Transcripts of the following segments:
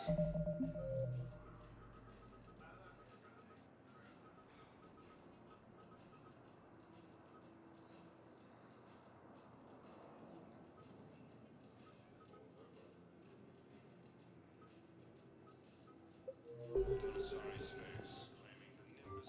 To Asari space, claiming the Nimbus.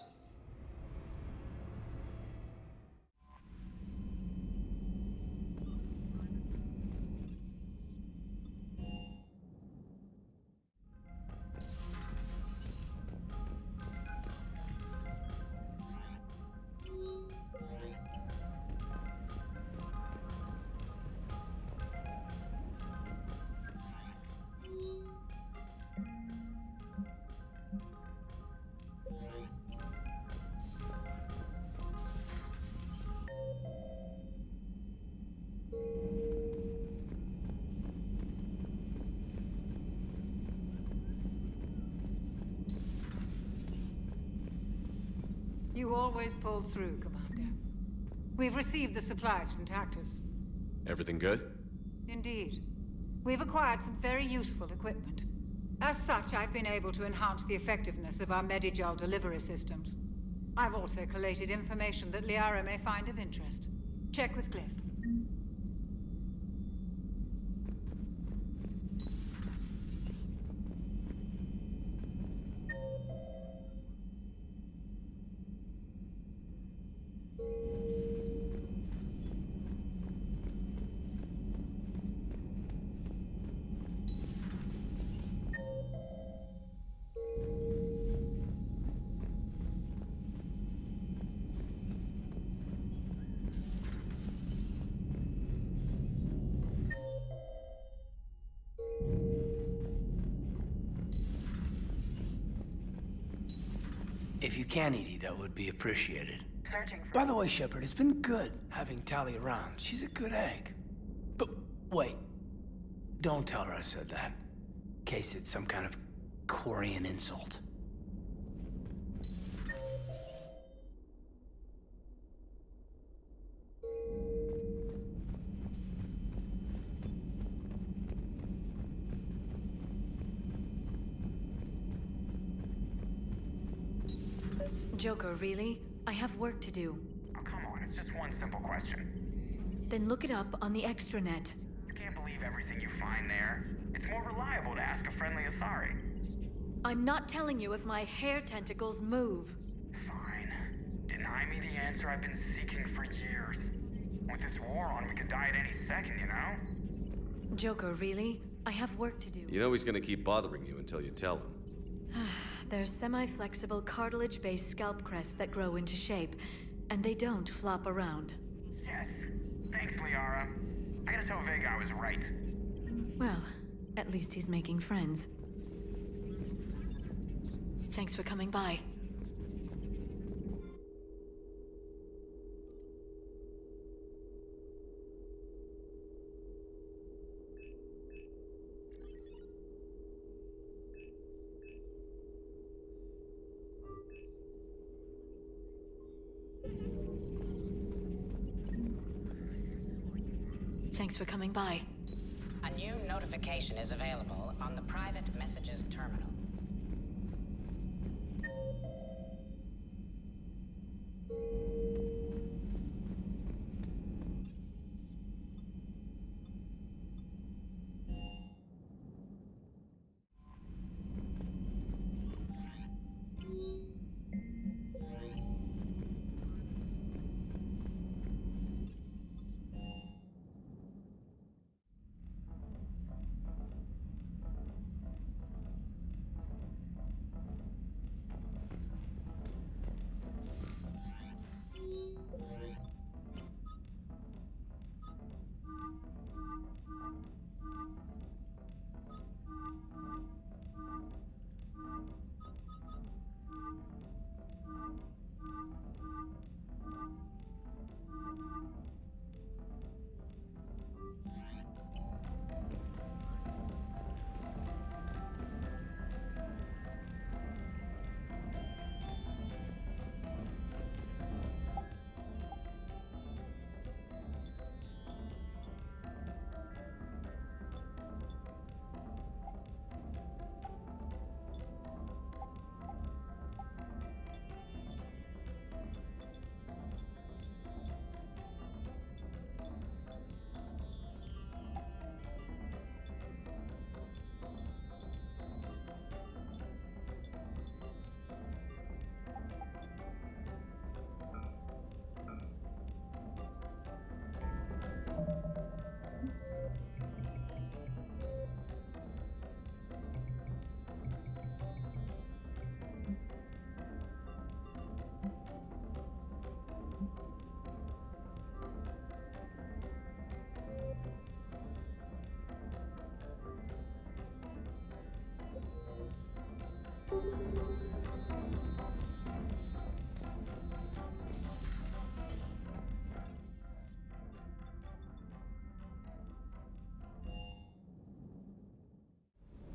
You always pull through, Commander. We've received the supplies from Tactus. Everything good? Indeed. We've acquired some very useful equipment. As such, I've been able to enhance the effectiveness of our Medigel delivery systems. I've also collated information that Liara may find of interest. Check with Glyph. If you can, Edie, that would be appreciated. Searching for... By the way, Shepard, it's been good having Tali around. She's a good egg. But wait, don't tell her I said that. In case it's some kind of Quarian insult. Joker, really? I have work to do. Oh, come on, it's just one simple question. Then look it up on the extranet. You can't believe everything you find there. It's more reliable to ask a friendly Asari. I'm not telling you if my hair tentacles move. Fine. Deny me the answer I've been seeking for years. With this war on, we could die at any second, you know? Joker, really? I have work to do. You know he's gonna keep bothering you until you tell him. They're semi-flexible cartilage-based scalp crests that grow into shape, and they don't flop around. Yes. Thanks, Liara. I gotta tell Vega I was right. Well, at least he's making friends. Thanks for coming by. Thanks for coming by. A new notification is available on the private messages terminal.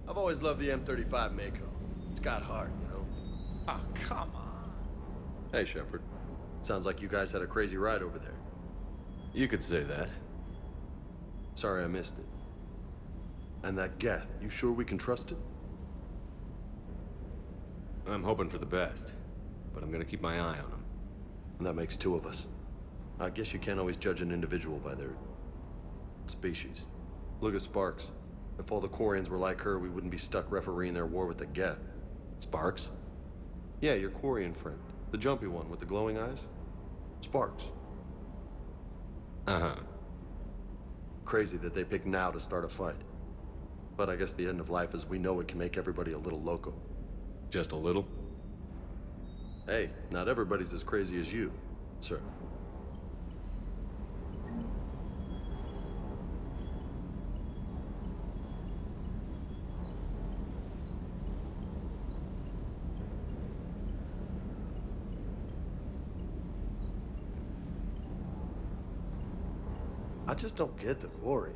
I've always loved the M35 Mako. It's got heart, you know? Oh, come on. Hey, Shepard. Sounds like you guys had a crazy ride over there. You could say that. Sorry I missed it. And that Geth, you sure we can trust him? I'm hoping for the best, but I'm gonna keep my eye on him. And that makes two of us. I guess you can't always judge an individual by their species. Look at Sparks. If all the Quarians were like her, we wouldn't be stuck refereeing their war with the Geth. Sparks? Yeah, your Quarian friend. The jumpy one with the glowing eyes. Sparks. Uh-huh. Crazy that they pick now to start a fight. But I guess the end of life as we know it can make everybody a little loco. Just a little? Hey, not everybody's as crazy as you, sir. I just don't get the Quarian.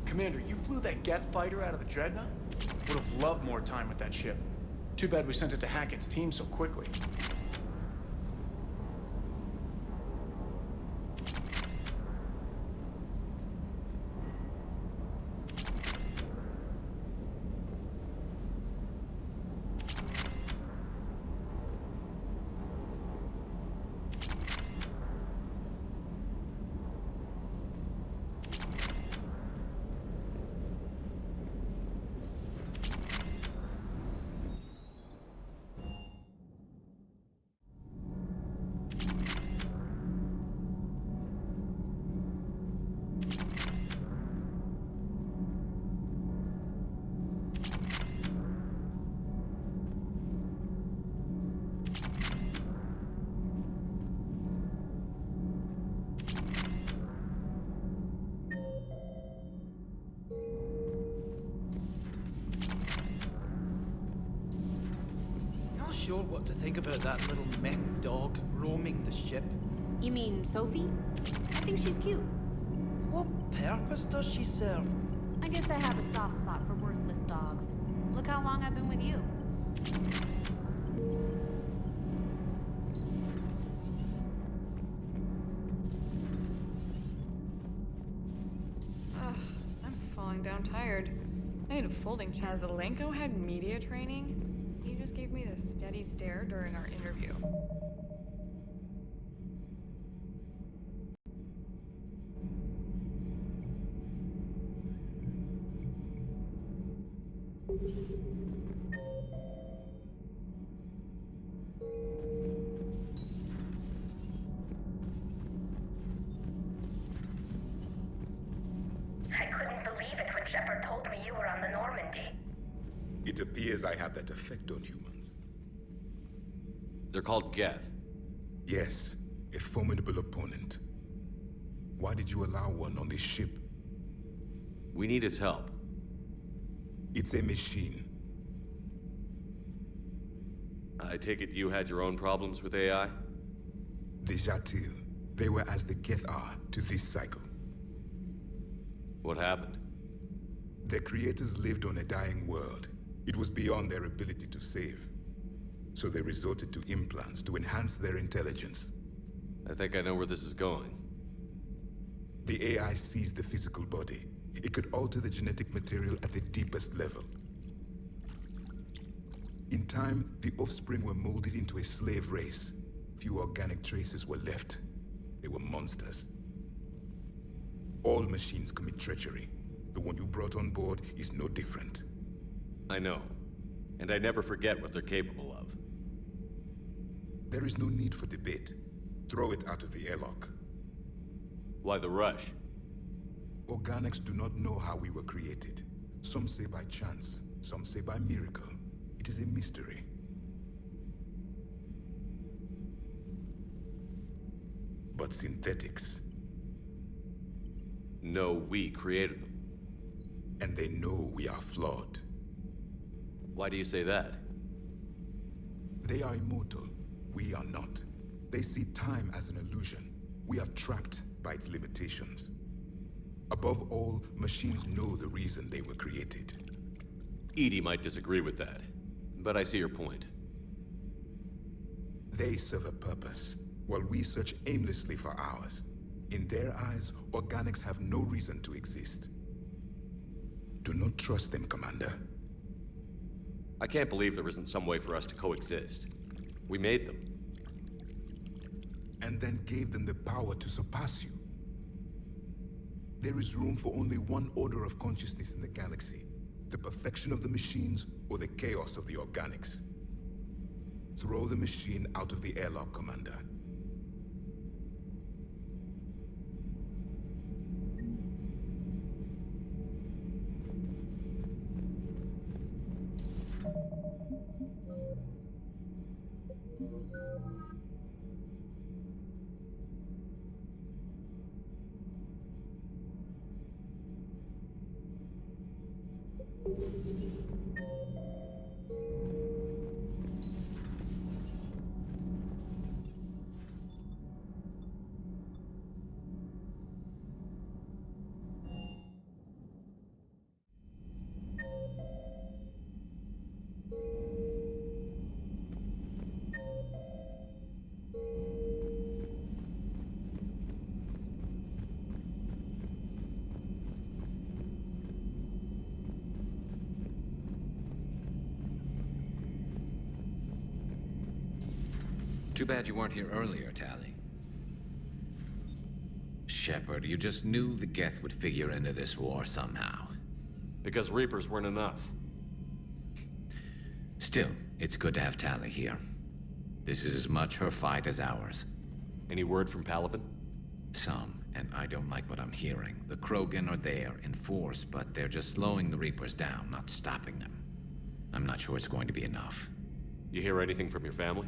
Commander, you flew that Geth fighter out of the Dreadnought? Would have loved more time with that ship. Too bad we sent it to Hackett's team so quickly. Sure what to think about that little mech dog roaming the ship. You mean Sophie? I think she's cute. What purpose does she serve? I guess I have a soft spot for worthless dogs. Look how long I've been with you. Ugh, I'm falling down tired. I need a folding chair. Has Alenko had media training? He just gave me this steady stare during our interview. I couldn't believe it when Shepard told me you were on the Normandy. It appears I have that effect on humans. They're called Geth. Yes, a formidable opponent. Why did you allow one on this ship? We need his help. It's a machine. I take it you had your own problems with AI? The Jatil. They were as the Geth are to this cycle. What happened? Their creators lived on a dying world. It was beyond their ability to save. So they resorted to implants to enhance their intelligence. I think I know where this is going. The AI seized the physical body. It could alter the genetic material at the deepest level. In time, the offspring were molded into a slave race. Few organic traces were left. They were monsters. All machines commit treachery. The one you brought on board is no different. I know. And I never forget what they're capable of. There is no need for debate. Throw it out of the airlock. Why the rush? Organics do not know how we were created. Some say by chance, some say by miracle. It is a mystery. But synthetics... No, we created them. And they know we are flawed. Why do you say that? They are immortal. We are not. They see time as an illusion. We are trapped by its limitations. Above all, machines know the reason they were created. EDI might disagree with that, but I see your point. They serve a purpose, while we search aimlessly for ours. In their eyes, organics have no reason to exist. Do not trust them, Commander. I can't believe there isn't some way for us to coexist. We made them. And then gave them the power to surpass you. There is room for only one order of consciousness in the galaxy. The perfection of the machines or the chaos of the organics. Throw the machine out of the airlock, Commander. Too bad you weren't here earlier, Tali. Shepard, you just knew the Geth would figure into this war somehow. Because Reapers weren't enough. Still, it's good to have Tali here. This is as much her fight as ours. Any word from Palaven? Some, and I don't like what I'm hearing. The Krogan are there in force, but they're just slowing the Reapers down, not stopping them. I'm not sure it's going to be enough. You hear anything from your family?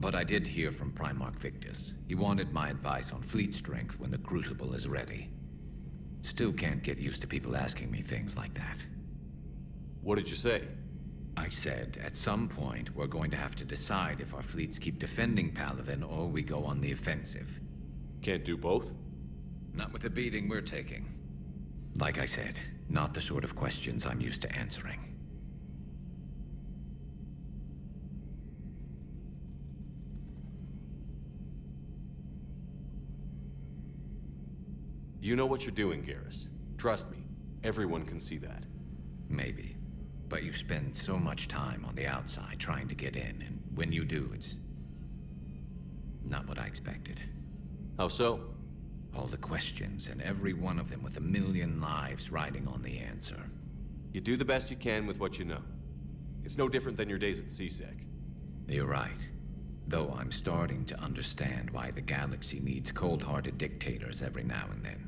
But I did hear from Primarch Victus. He wanted my advice on fleet strength when the Crucible is ready. Still can't get used to people asking me things like that. What did you say? I said, at some point, we're going to have to decide if our fleets keep defending Palaven or we go on the offensive. Can't do both? Not with the beating we're taking. Like I said, not the sort of questions I'm used to answering. You know what you're doing, Garrus. Trust me, everyone can see that. Maybe. But you spend so much time on the outside trying to get in, and when you do, it's... not what I expected. How so? All the questions, and every one of them with a million lives riding on the answer. You do the best you can with what you know. It's no different than your days at CSEC. You're right. Though I'm starting to understand why the galaxy needs cold-hearted dictators every now and then.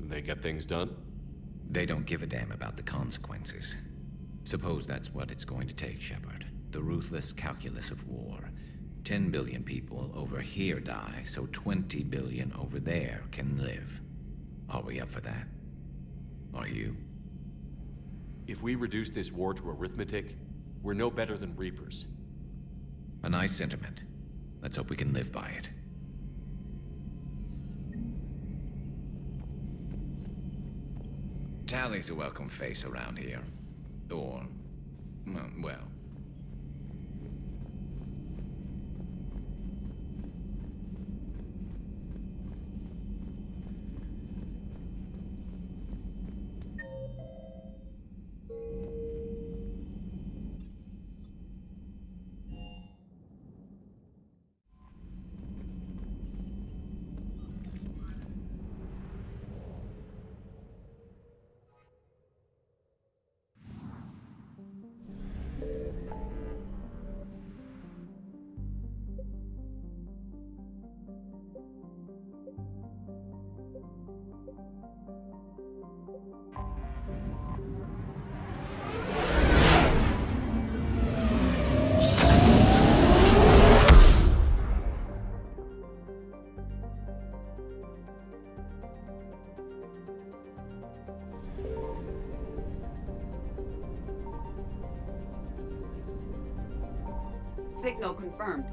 They get things done? They don't give a damn about the consequences. Suppose that's what it's going to take, Shepard. The ruthless calculus of war. 10 billion people over here die, so 20 billion over there can live. Are we up for that? Are you? If we reduce this war to arithmetic, we're no better than Reapers. A nice sentiment. Let's hope we can live by it. Tally's a welcome face around here. Or, well... Signal confirmed.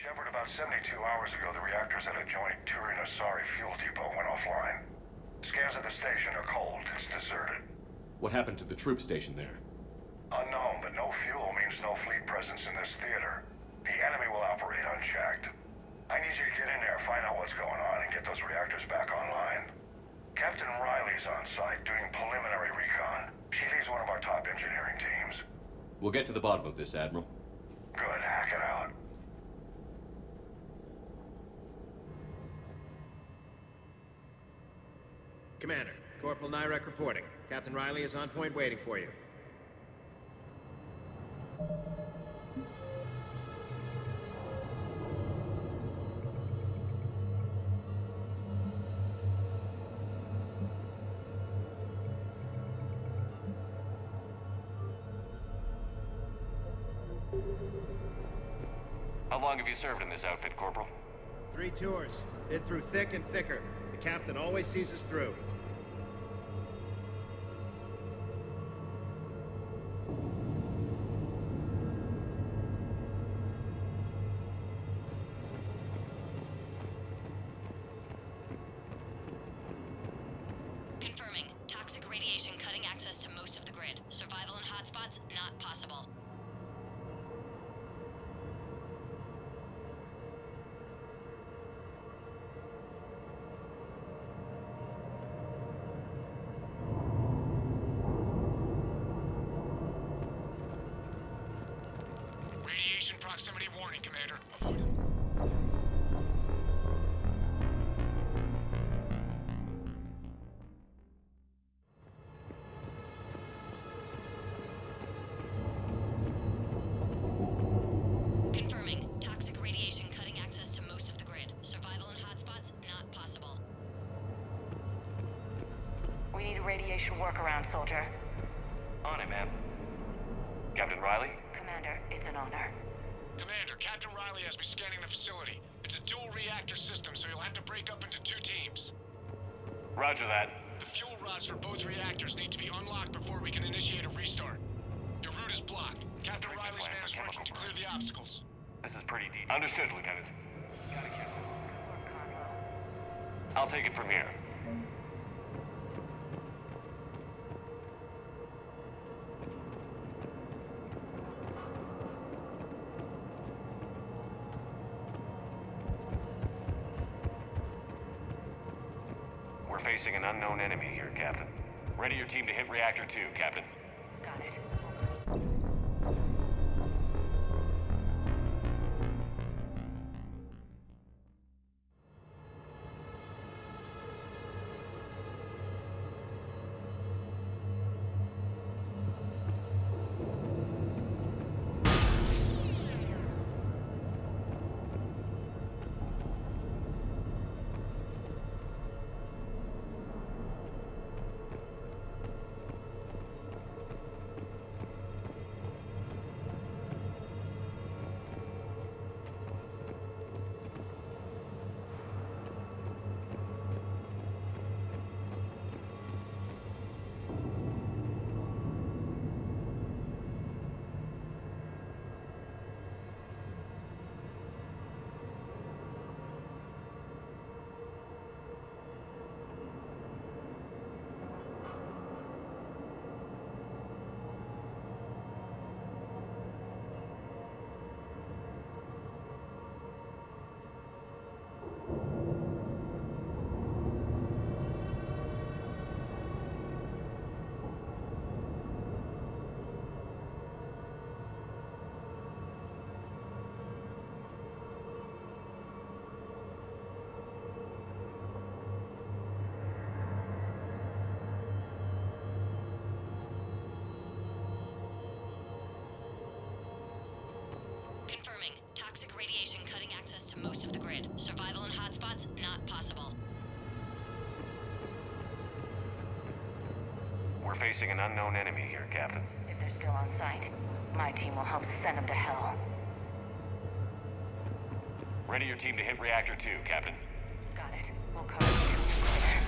Shepard, about 72 hours ago, the reactors at a joint Asari fuel depot went offline. Scans at the station are cold. It's deserted. What happened to the troop station there? Unknown, but no fuel means no fleet presence in this theater. The enemy will operate unchecked. I need you to get in there, find out what's going on, and get those reactors back online. Captain Riley's on site doing preliminary recon. She leads one of our top engineering teams. We'll get to the bottom of this, Admiral. Good, hack it out. Commander, Corporal Nyrek reporting. Captain Riley is on point waiting for you. long have you served in this outfit, Corporal? 3 tours. Been through thick and thicker. The captain always sees us through. Confirming. Toxic radiation cutting access to most of the grid. Survival in hotspots not possible. Radiation proximity warning, Commander. Confirming. Toxic radiation cutting access to most of the grid. Survival in hotspots not possible. We need a radiation workaround, soldier. On it, ma'am. Captain Riley? Commander, it's an honor. Commander, Captain Riley has me scanning the facility. It's a dual reactor system, so you'll have to break up into 2 teams. Roger that. The fuel rods for both reactors need to be unlocked before we can initiate a restart. Your route is blocked. Captain Riley's man is working to clear the obstacles. This is pretty deep. Understood, Lieutenant. I'll take it from here. We're facing an unknown enemy here, Captain. Ready your team to hit Reactor 2, Captain. Got it. Confirming. Toxic radiation cutting access to most of the grid. Survival in hotspots not possible. We're facing an unknown enemy here, Captain. If they're still on site, my team will help send them to hell. Ready your team to hit Reactor 2, Captain. Got it. We'll cover you later.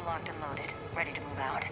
locked and loaded, ready to move out.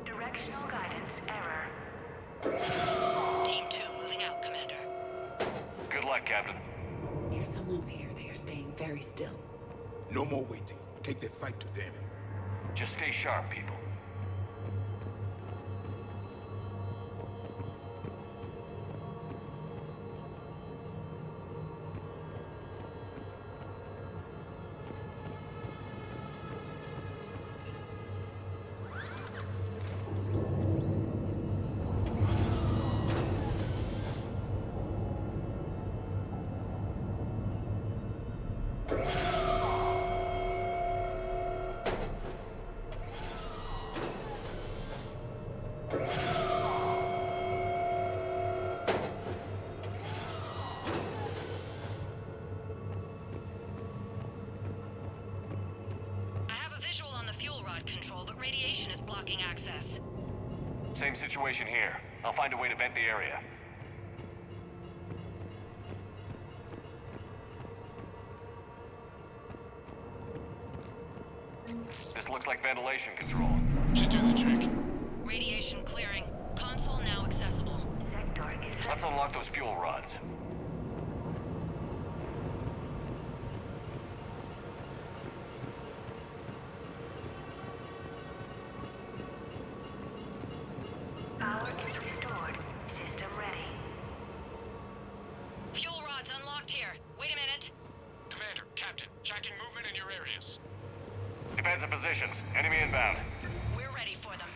Directional guidance error. Team 2 moving out, Commander. Good luck, Captain. If someone's here, they are staying very still. No more waiting. Take the fight to them. Just stay sharp, people. Control, but radiation is blocking access. Same situation here. I'll find a way to vent the area. This looks like ventilation control. Should do the trick. Radiation clearing. Console now accessible. Let's unlock those fuel rods. Power is restored. System ready. Fuel rods unlocked here. Wait a minute. Commander, Captain, tracking movement in your areas. Defensive positions. Enemy inbound. We're ready for them.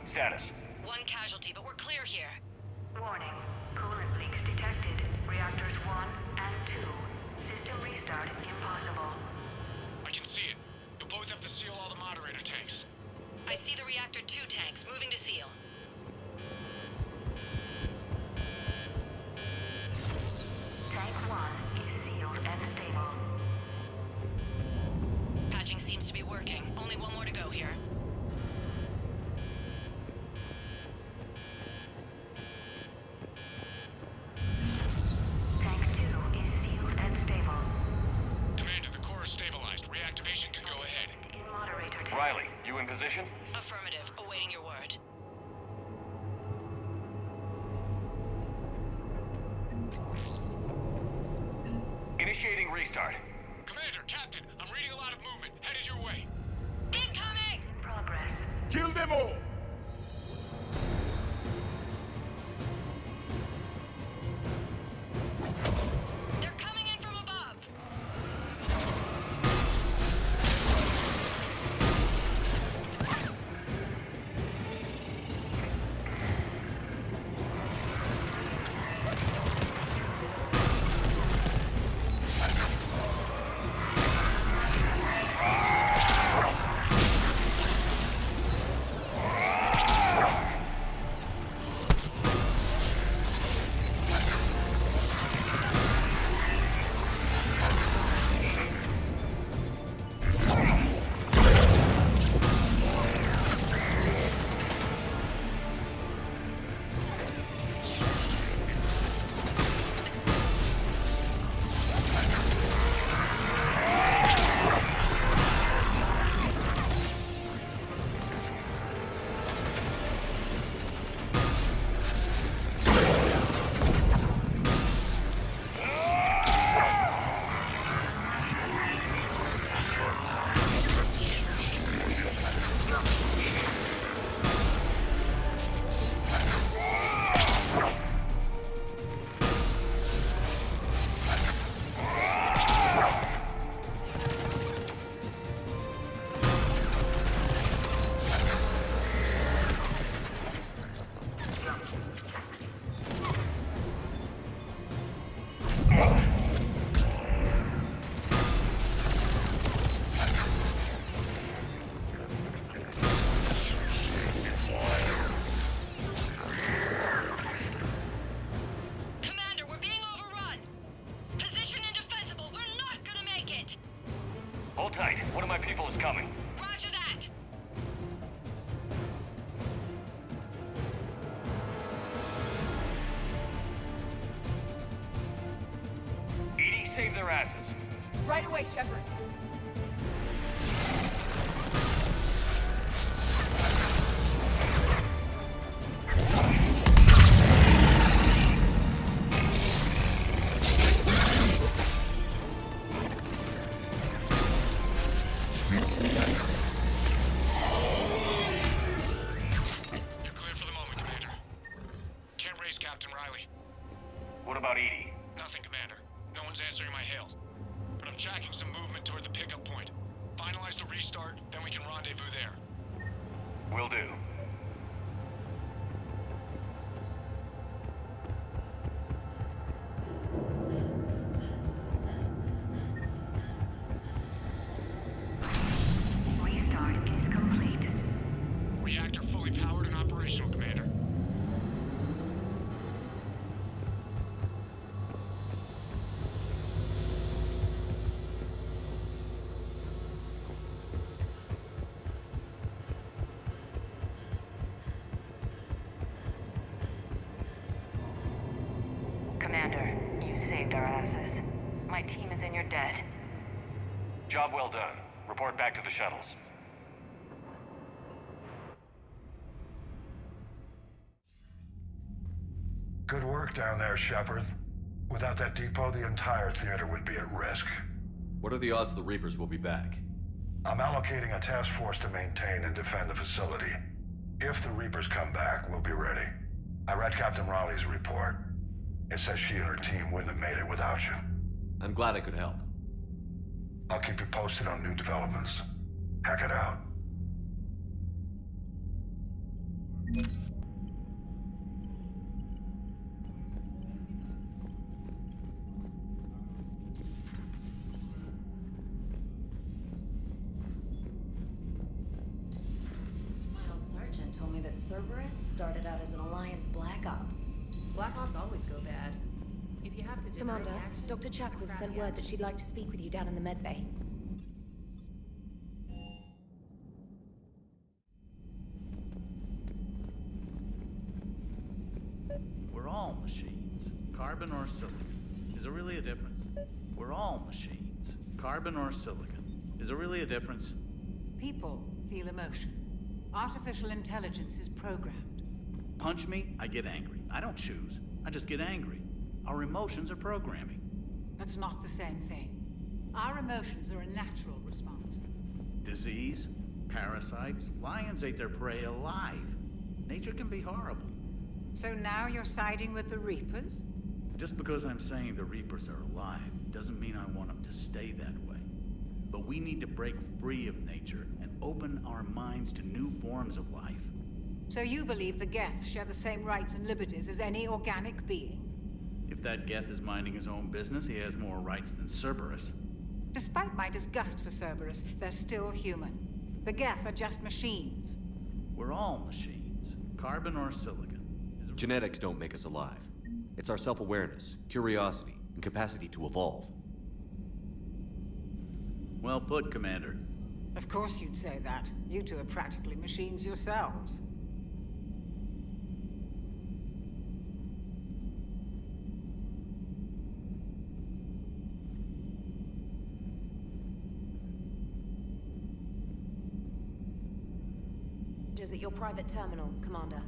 Status. One casualty, but we're clear here. Warning. Coolant leaks detected. Reactors 1 and 2. System restart impossible. I can see it. You'll both have to seal all the moderator tanks. I see the reactor 2 tanks moving to seal. Tank 1 is sealed and stable. Patching seems to be working. Only one more to go here. Tank 2 is sealed and stable. Commander, the core is stabilized. Reactivation can go ahead. In moderator tank. Riley, you in position? Affirmative. Awaiting your word. Initiating restart. Commander, Captain, I'm reading a lot of movement. Headed your way. Incoming! Progress. Kill them all! They're coming in from above. Hold tight. One of my people is coming. Roger that! EDI, save their asses. Right away, Shepard. You're clear for the moment, Commander. Can't raise Captain Riley. What about EDI? Nothing, Commander. No one's answering my hails. But I'm tracking some movement toward the pickup point. Finalize the restart, then we can rendezvous there. Will do. Restart is complete. Reactor fully powered and operational, Commander. Commander, you saved our asses. My team is in your debt. Job well done. Report back to the shuttles. Good work down there, Shepard. Without that depot, the entire theater would be at risk. What are the odds the Reapers will be back? I'm allocating a task force to maintain and defend the facility. If the Reapers come back, we'll be ready. I read Captain Raleigh's report. It says she and her team wouldn't have made it without you. I'm glad I could help. I'll keep you posted on new developments. Hack it out. My old sergeant told me that Cerberus started out as an Alliance Black Op. Black Ops always go bad. If you have to generate Commander, action, Dr. Chuckles sent word that she'd like to speak with you down in the med bay. We're all machines. Carbon or silicon. Is there really a difference? We're all machines. Carbon or silicon. Is there really a difference? People feel emotion. Artificial intelligence is programmed. Punch me, I get angry. I don't choose. I just get angry. Our emotions are programming. That's not the same thing. Our emotions are a natural response. Disease, parasites, lions ate their prey alive. Nature can be horrible. So now you're siding with the Reapers? Just because I'm saying the Reapers are alive doesn't mean I want them to stay that way. But we need to break free of nature and open our minds to new forms of life. So you believe the Geth share the same rights and liberties as any organic being? If that Geth is minding his own business, he has more rights than Cerberus. Despite my disgust for Cerberus, they're still human. The Geth are just machines. We're all machines. Carbon or silicon. Genetics don't make us alive. It's our self-awareness, curiosity, and capacity to evolve. Well put, Commander. Of course you'd say that. You two are practically machines yourselves. At your private terminal, Commander.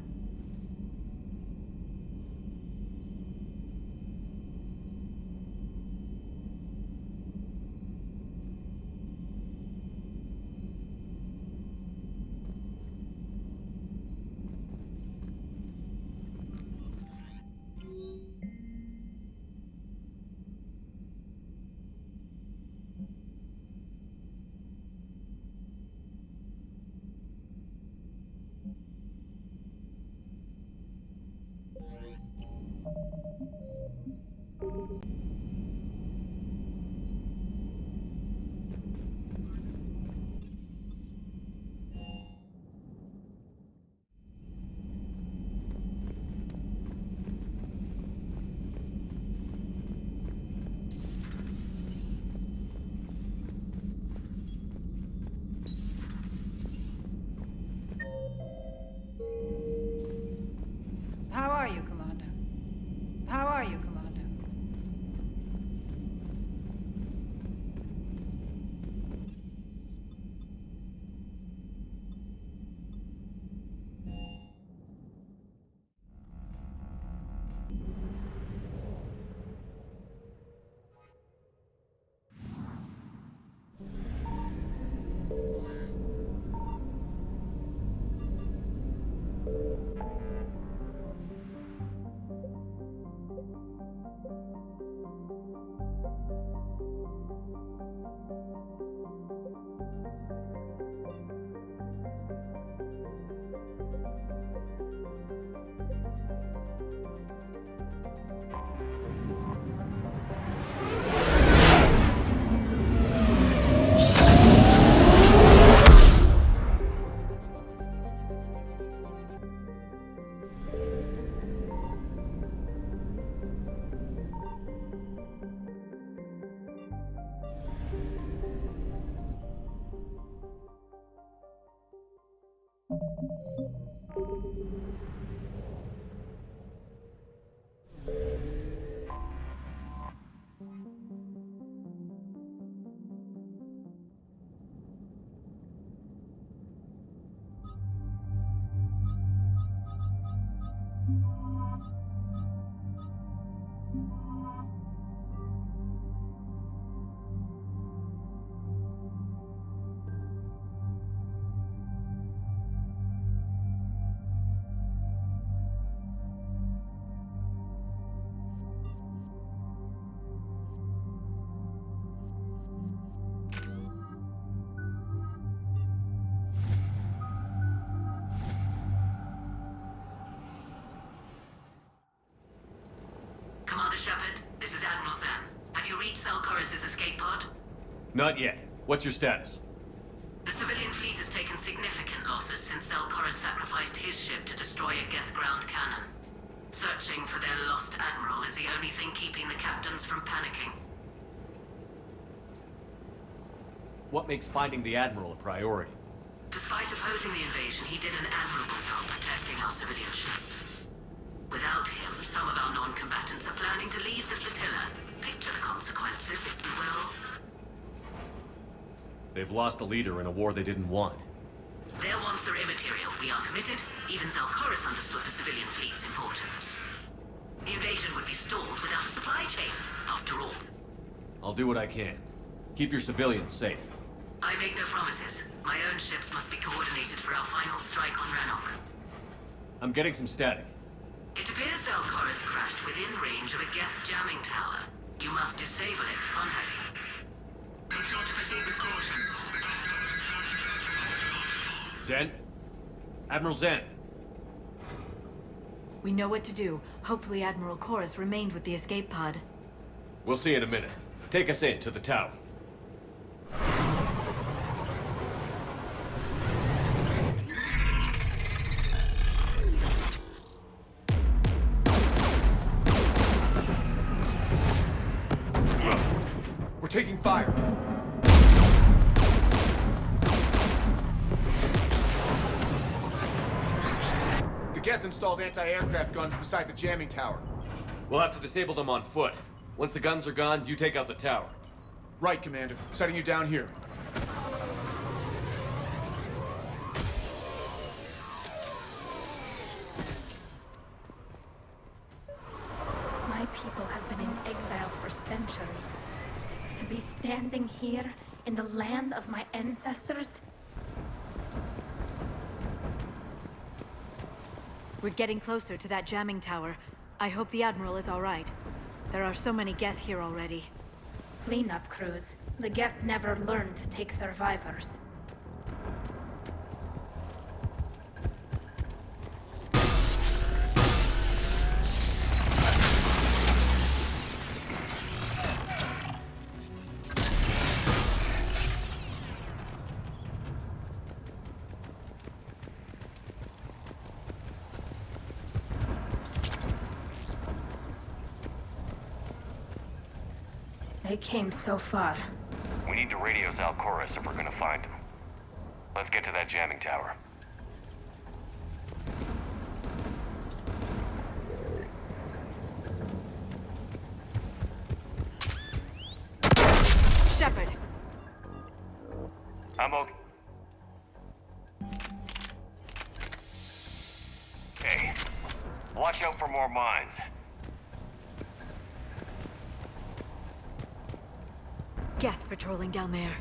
Commander Shepard, this is Admiral Zan. Have you reached Salcoris' escape pod? Not yet. What's your status? The civilian fleet has taken significant losses since Salcoris sacrificed his ship to destroy a Geth ground cannon. Searching for their lost admiral is the only thing keeping the captains from panicking. What makes finding the Admiral a priority? Despite opposing the invasion, he did an admirable job protecting our civilian ships. Without him, some of our non-combatants are planning to leave the flotilla. Picture the consequences, if you will. They've lost a leader in a war they didn't want. Their wants are immaterial. We are committed. Even Zalcoris understood the civilian fleet's importance. The invasion would be stalled without a supply chain, after all. I'll do what I can. Keep your civilians safe. I make no promises. My own ships must be coordinated for our final strike on Rannoch. I'm getting some static. It appears Zalcoris crashed within range of a Geth jamming tower. You must disable it to contact him. Make sure to proceed with caution. Zen? Admiral Zen? We know what to do. Hopefully Admiral Chorus remained with the escape pod. We'll see in a minute. Take us in to the tower. We're taking fire. The Geth installed anti-aircraft guns beside the jamming tower. We'll have to disable them on foot. Once the guns are gone, you take out the tower. Right, Commander. Setting you down here. My people have been in exile for centuries. To be standing here in the land of my ancestors? We're getting closer to that jamming tower. I hope the Admiral is all right. There are so many Geth here already. Cleanup crews. The Geth never learned to take survivors. They came so far. We need to radio Zalcoris if we're gonna find him. Let's get to that jamming tower. Shepard! I'm okay. Hey, watch out for more mines. Geth patrolling down there.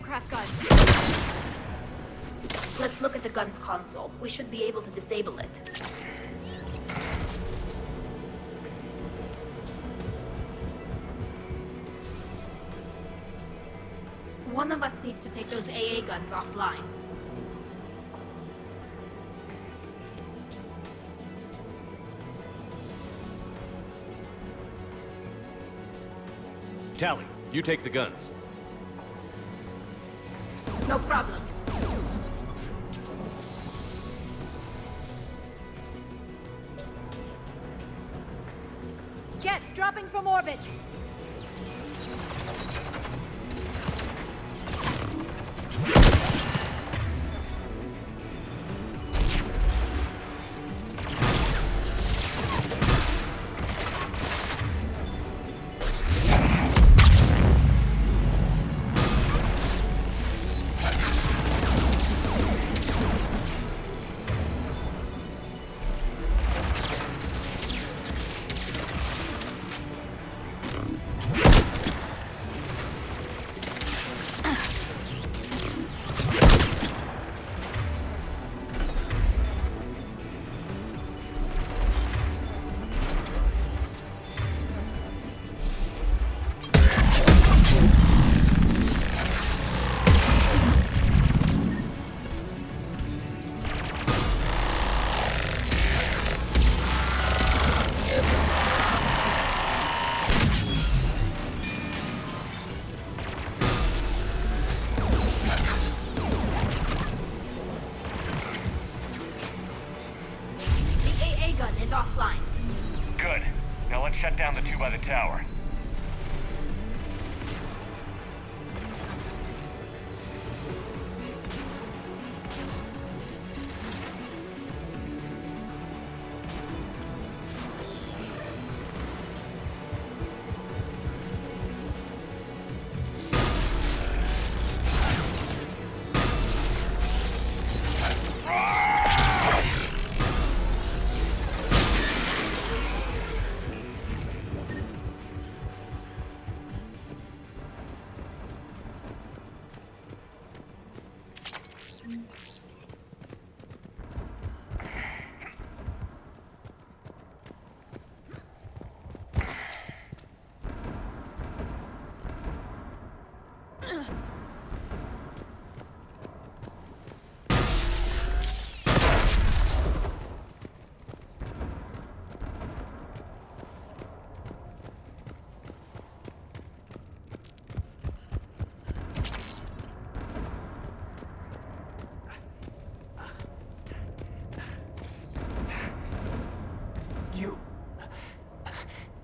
aircraft guns. Let's look at the gun's console. We should be able to disable it. One of us needs to take those AA guns offline. Tally, you take the guns. No problem. Jets dropping from orbit. Offline. Good. Now let's shut down the two by the tower.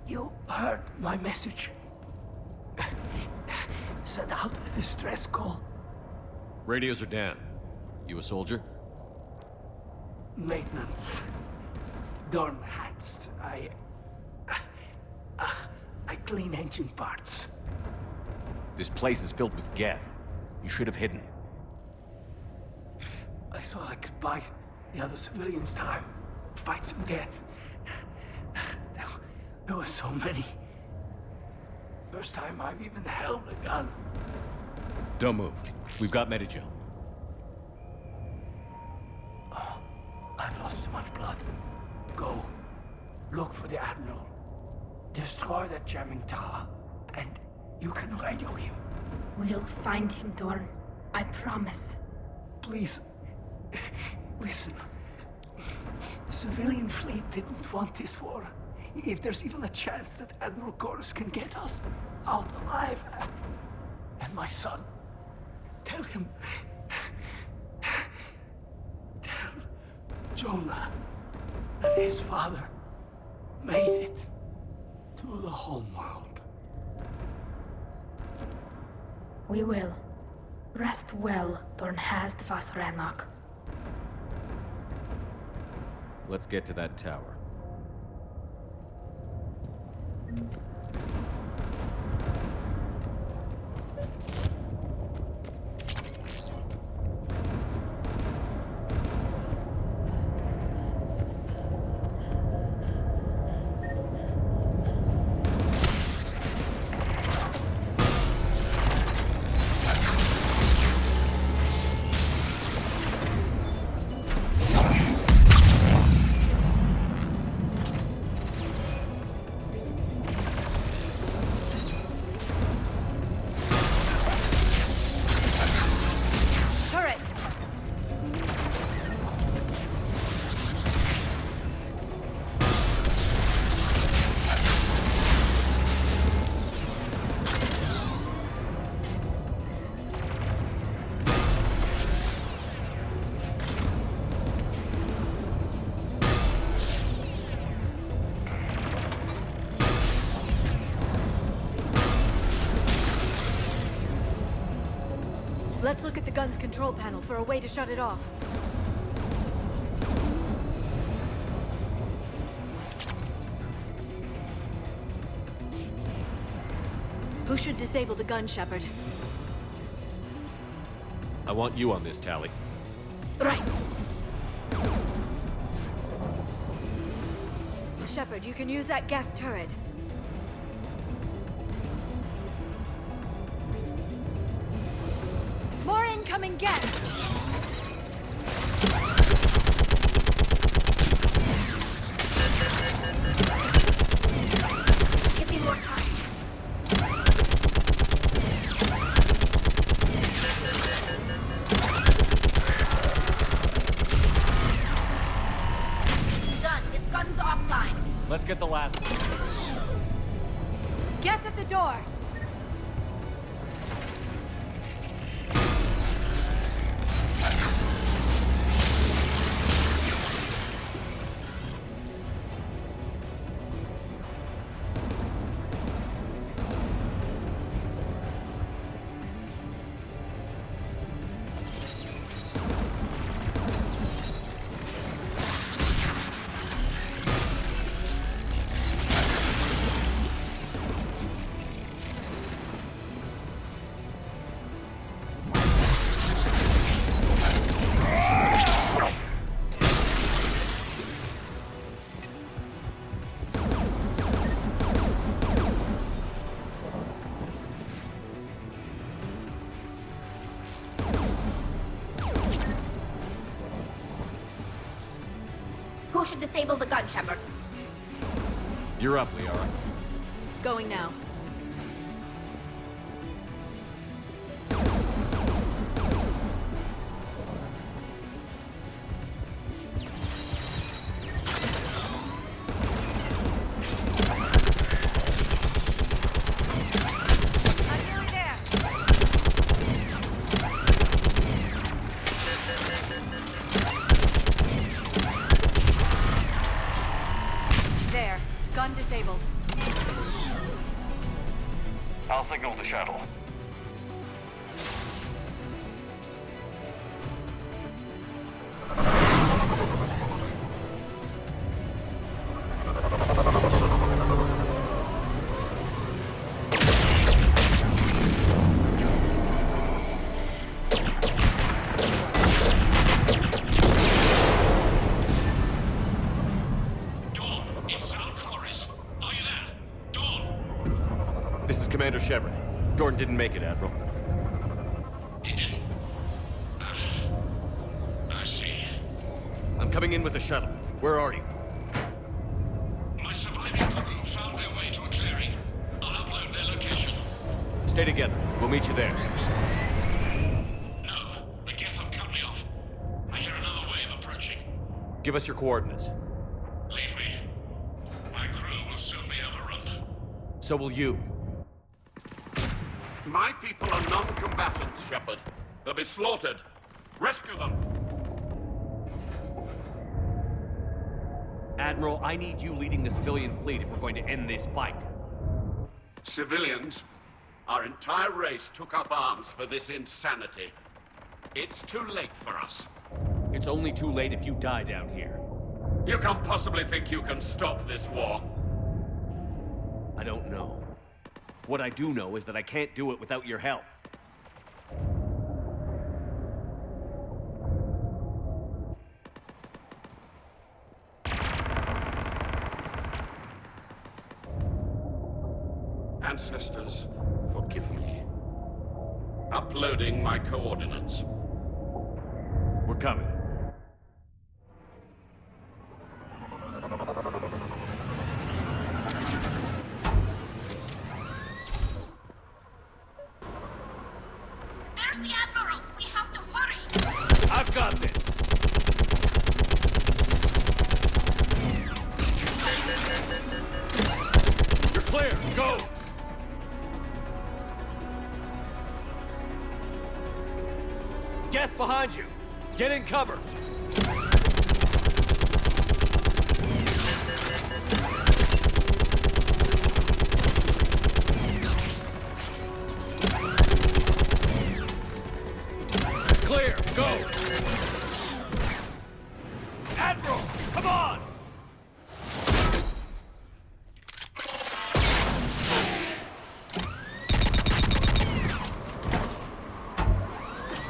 You heard my message. Send out a distress call. Radios are down. You a soldier? Maintenance. Dorn hatched. I clean engine parts. This place is filled with Geth. You should have hidden. I thought I could buy the other civilians time. Fight some Geth. There were so many. First time I've even held a gun. Don't move. We've got Medigel. Oh, I've lost too much blood. Go. Look for the Admiral. Destroy that jamming tower, and you can radio him. We'll find him, Dorn. I promise. Please, listen. The civilian fleet didn't want this war. If there's even a chance that Admiral Chorus can get us out alive, and my son, tell him, tell Jonah that his father made it to the home world. We will. Rest well, Dornhazd Vasranok. Let's get to that tower. Let's look at the gun's control panel for a way to shut it off. Who should disable the gun, Shepard? I want you on this, Tally. Right. Shepard, you can use that Geth turret. More incoming Geth! Give me more time. Done. Its gun's offline. Let's get the last one. Geth at the door! Who should disable the gun, Shepard? You're up, Liara. Going now. There. Gun disabled. I'll signal the shuttle. This is Commander Shepard. Dorn didn't make it, Admiral. He didn't? I see. I'm coming in with the shuttle. Where are you? My surviving crew found their way to a clearing. I'll upload their location. Stay together. We'll meet you there. No, the Geth have cut me off. I hear another wave approaching. Give us your coordinates. Leave me. My crew will soon be overrun. So will you. My people are non-combatants, Shepard. They'll be slaughtered. Rescue them! Admiral, I need you leading the civilian fleet if we're going to end this fight. Civilians, our entire race took up arms for this insanity. It's too late for us. It's only too late if you die down here. You can't possibly think you can stop this war. I don't know. What I do know is that I can't do it without your help. Ancestors, forgive me. Uploading my coordinates. We're coming. There's the Admiral! We have to hurry! I've got this! You're clear! Go! Geth behind you! Get in cover!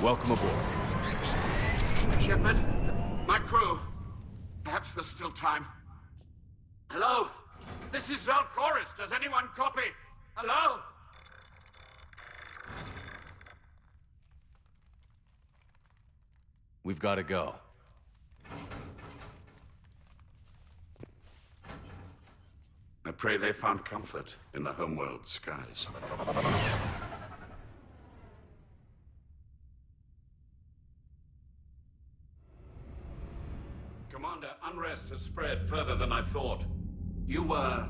Welcome aboard. Shepard, my crew. Perhaps there's still time. Hello? This is Zalcoris. Does anyone copy? Hello? We've got to go. I pray they found comfort in the homeworld skies. Commander, unrest has spread further than I thought. You were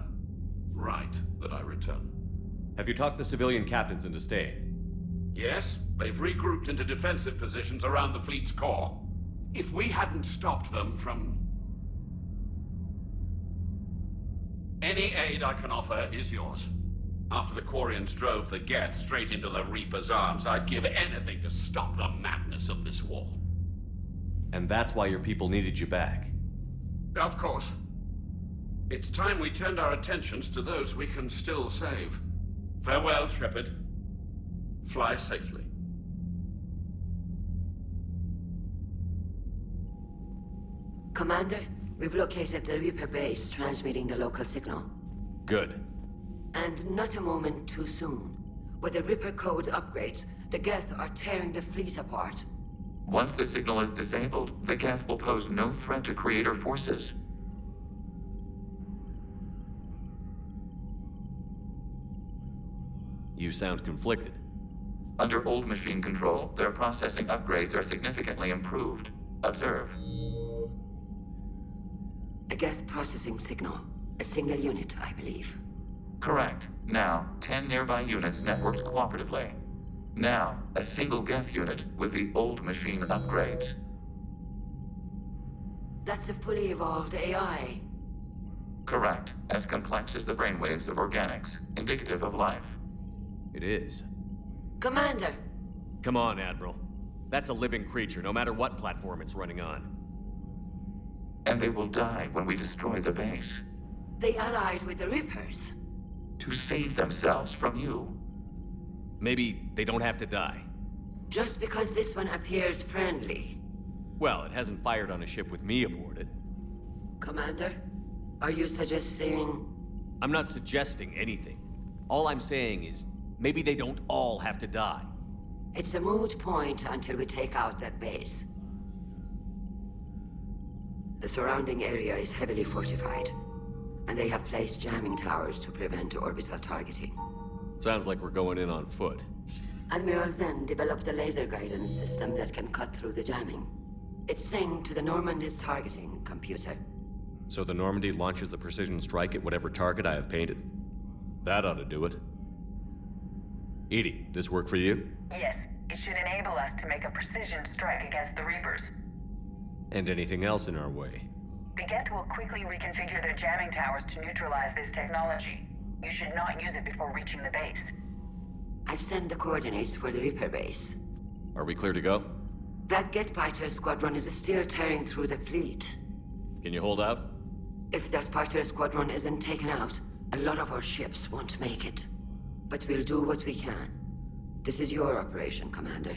right that I return. Have you talked the civilian captains into staying? Yes, they've regrouped into defensive positions around the fleet's core. If we hadn't stopped them from... Any aid I can offer is yours. After the Quarians drove the Geth straight into the Reaper's arms, I'd give anything to stop the madness of this war. And that's why your people needed you back. Of course. It's time we turned our attentions to those we can still save. Farewell, Shepard. Fly safely. Commander, we've located the Reaper base transmitting the local signal. Good. And not a moment too soon. With the Reaper code upgrades, the Geth are tearing the fleet apart. Once the signal is disabled, the Geth will pose no threat to Creator forces. You sound conflicted. Under old machine control, their processing upgrades are significantly improved. Observe. A Geth processing signal. A single unit, I believe. Correct. Now, 10 nearby units networked cooperatively. Now, a single Geth unit with the old machine upgrades. That's a fully evolved AI. Correct. As complex as the brainwaves of organics, indicative of life. It is. Commander! Come on, Admiral. That's a living creature, no matter what platform it's running on. And they will die when we destroy the base. They allied with the Reapers. To save themselves from you. Maybe they don't have to die. Just because this one appears friendly. Well, it hasn't fired on a ship with me aboard it. Commander, are you suggesting... I'm not suggesting anything. All I'm saying is, maybe they don't all have to die. It's a moot point until we take out that base. The surrounding area is heavily fortified, and they have placed jamming towers to prevent orbital targeting. Sounds like we're going in on foot. Admiral Zen developed a laser guidance system that can cut through the jamming. It's synced to the Normandy's targeting computer. So the Normandy launches a precision strike at whatever target I have painted? That ought to do it. Edie, this work for you? Yes, it should enable us to make a precision strike against the Reapers. And anything else in our way? The Geth will quickly reconfigure their jamming towers to neutralize this technology. You should not use it before reaching the base. I've sent the coordinates for the Reaper base. Are we clear to go? That Geth fighter squadron is still tearing through the fleet. Can you hold out? If that fighter squadron isn't taken out, a lot of our ships won't make it. But we'll do what we can. This is your operation, Commander.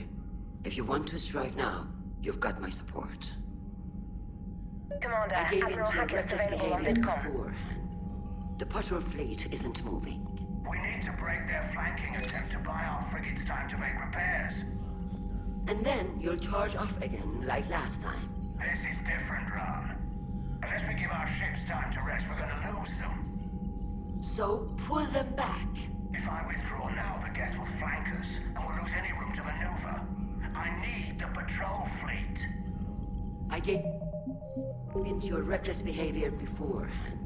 If you want to strike now, you've got my support. Commander, I gave in Admiral to Hackett's reckless available on behavior VidCom. beforehand. The patrol fleet isn't moving. We need to break their flanking attempt to buy our frigates time to make repairs. And then you'll charge off again, like last time. This is different, Ron. Unless we give our ships time to rest, we're gonna lose them. So pull them back. If I withdraw now, the Geth will flank us, and we'll lose any room to maneuver. I need the patrol fleet. I gave into your reckless behavior beforehand.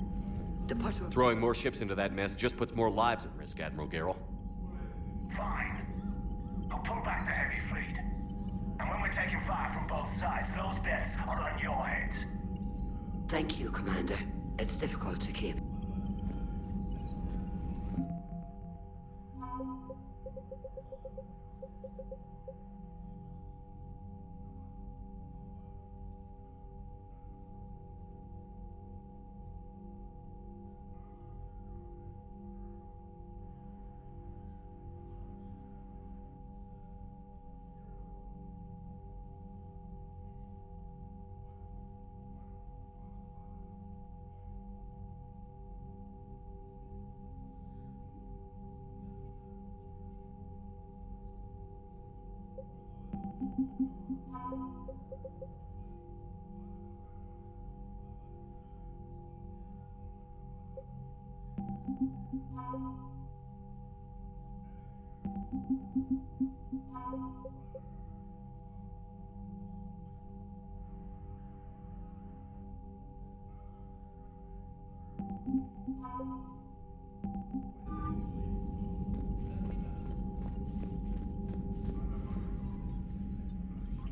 The patrol... Throwing more ships into that mess just puts more lives at risk, Admiral Garrel. Fine. I'll pull back the heavy fleet. And when we're taking fire from both sides, those deaths are on your heads. Thank you, Commander. It's difficult to keep.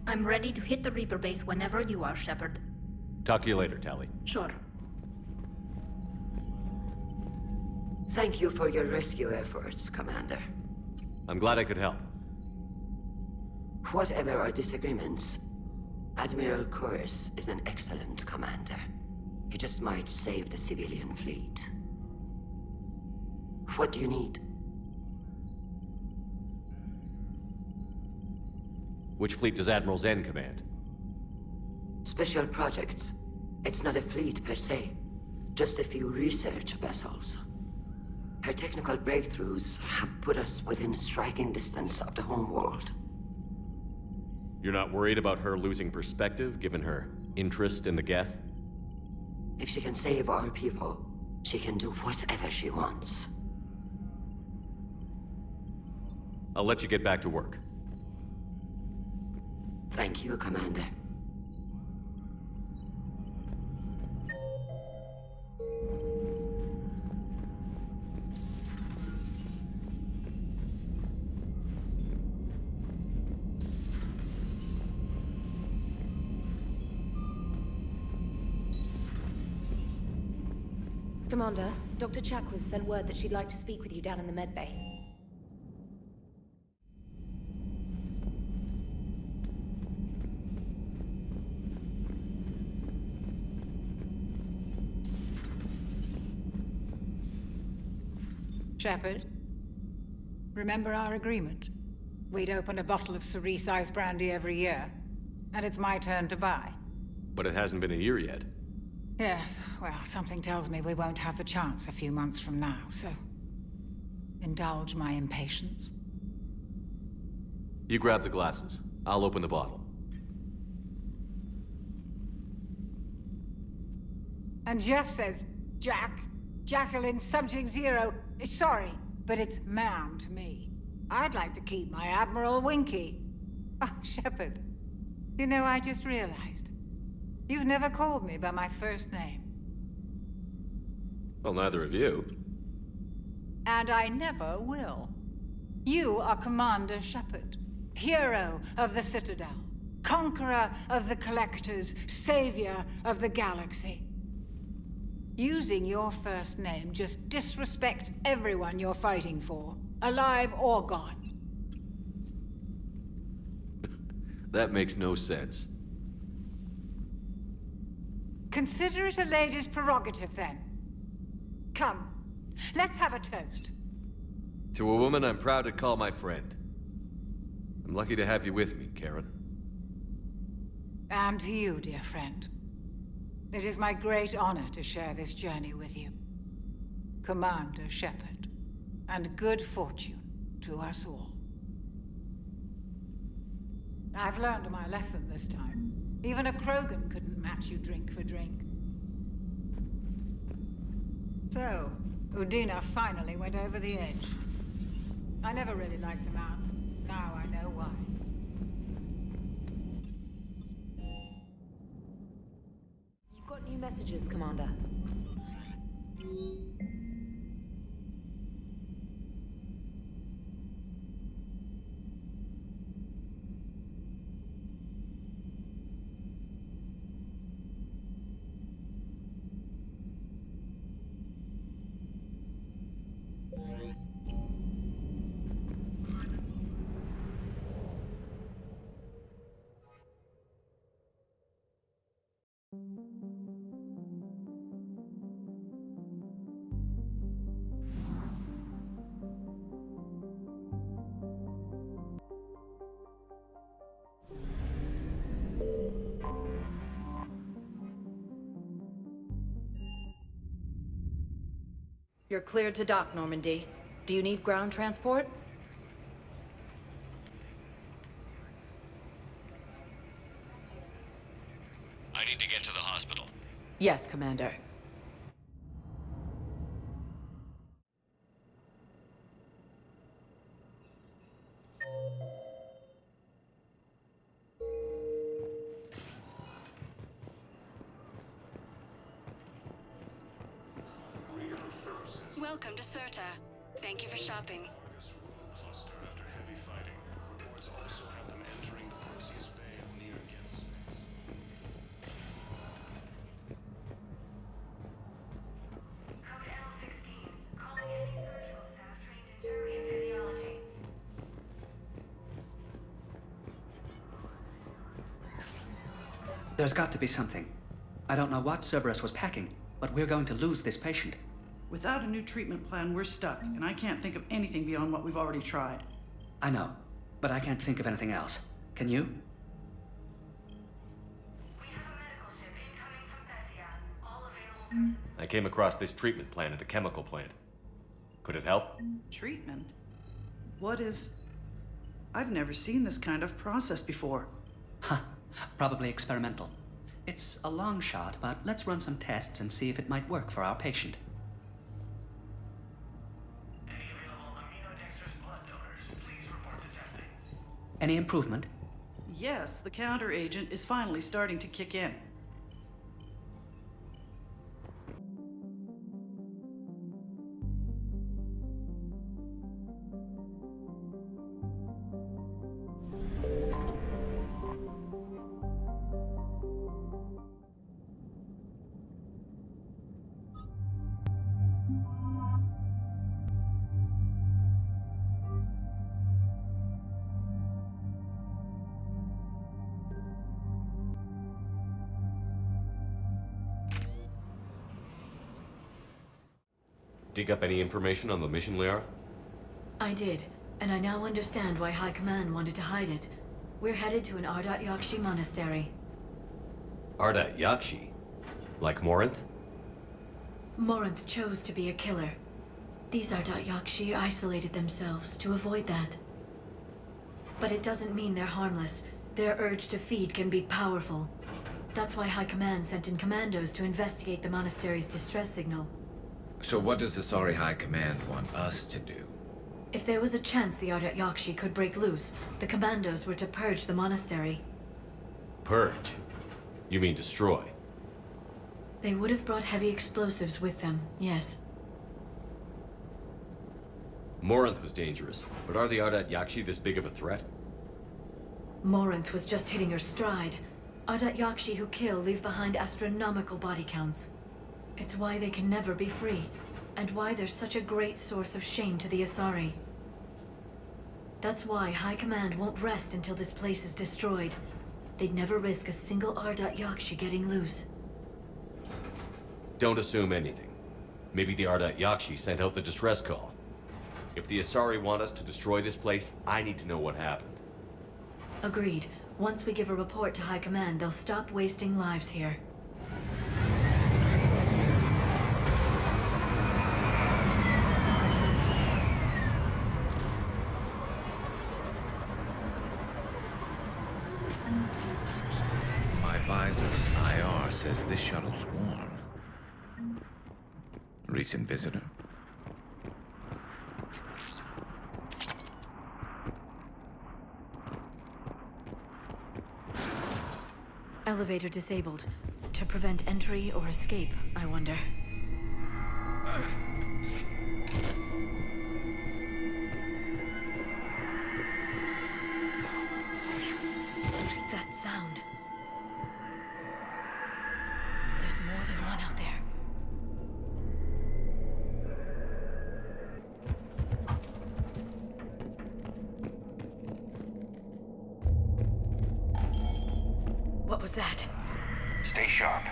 I'm ready to hit the Reaper base whenever you are, Shepard. Talk to you later, Tally. Sure. Thank you for your rescue efforts, Commander. I'm glad I could help. Whatever our disagreements, Admiral Curris is an excellent commander. He just might save the civilian fleet. What do you need? Which fleet does Admiral Zen command? Special projects. It's not a fleet per se, just a few research vessels. Her technical breakthroughs have put us within striking distance of the home world. You're not worried about her losing perspective, given her interest in the Geth? If she can save our people, she can do whatever she wants. I'll let you get back to work. Thank you, Commander. Commander, Dr. Chakwas sent word that she'd like to speak with you down in the medbay. Shepard, remember our agreement? We'd open a bottle of cerise ice brandy every year, and it's my turn to buy. But it hasn't been a year yet. Yes, well, something tells me we won't have the chance a few months from now, so... indulge my impatience. You grab the glasses. I'll open the bottle. And Jeff says, Jacqueline, Subject Zero, is sorry, but it's ma'am to me. I'd like to keep my Admiral Winky. Oh, Shepard, you know, I just realized. You've never called me by my first name. Well, neither of you. And I never will. You are Commander Shepard, hero of the Citadel, conqueror of the Collectors, savior of the galaxy. Using your first name just disrespects everyone you're fighting for, alive or gone. That makes no sense. Consider it a lady's prerogative, then. Come, let's have a toast. To a woman I'm proud to call my friend. I'm lucky to have you with me, Karen. And to you, dear friend. It is my great honor to share this journey with you. Commander Shepard. And good fortune to us all. I've learned my lesson this time. Even a Krogan couldn't match you drink for drink. So, Udina finally went over the edge. I never really liked the man. Now I know why. You've got new messages, Commander. You're cleared to dock, Normandy. Do you need ground transport? I need to get to the hospital. Yes, Commander. Welcome to Serta. Thank you for shopping. Cluster after heavy fighting. Reports also have them entering the Perseus Bay of Neargis. Code L16. Calling in the surgical staff trained in surgery and physiology. There's got to be something. I don't know what Cerberus was packing, but we're going to lose this patient. Without a new treatment plan, we're stuck, and I can't think of anything beyond what we've already tried. I know, but I can't think of anything else. Can you? I came across this treatment plan at a chemical plant. Could it help? Treatment? What is... I've never seen this kind of process before. Huh. Probably experimental. It's a long shot, but let's run some tests and see if it might work for our patient. Any improvement? Yes, the counter agent is finally starting to kick in. Dig up any information on the mission, Liara? I did, and I now understand why High Command wanted to hide it. We're headed to an Ardat Yakshi monastery. Ardat Yakshi? Like Morinth? Morinth chose to be a killer. These Ardat Yakshi isolated themselves to avoid that. But it doesn't mean they're harmless. Their urge to feed can be powerful. That's why High Command sent in commandos to investigate the monastery's distress signal. So what does Asari High Command want us to do? If there was a chance the Ardat Yakshi could break loose, the commandos were to purge the monastery. Purge? You mean destroy? They would have brought heavy explosives with them, yes. Morinth was dangerous, but are the Ardat Yakshi this big of a threat? Morinth was just hitting her stride. Ardat Yakshi who kill leave behind astronomical body counts. It's why they can never be free, and why they're such a great source of shame to the Asari. That's why High Command won't rest until this place is destroyed. They'd never risk a single Ardat Yakshi getting loose. Don't assume anything. Maybe the Ardat Yakshi sent out the distress call. If the Asari want us to destroy this place, I need to know what happened. Agreed. Once we give a report to High Command, they'll stop wasting lives here. IR says this shuttle's warm. Recent visitor? Elevator disabled. To prevent entry or escape, I wonder. That sound. There's more than one out there. What was that? Stay sharp.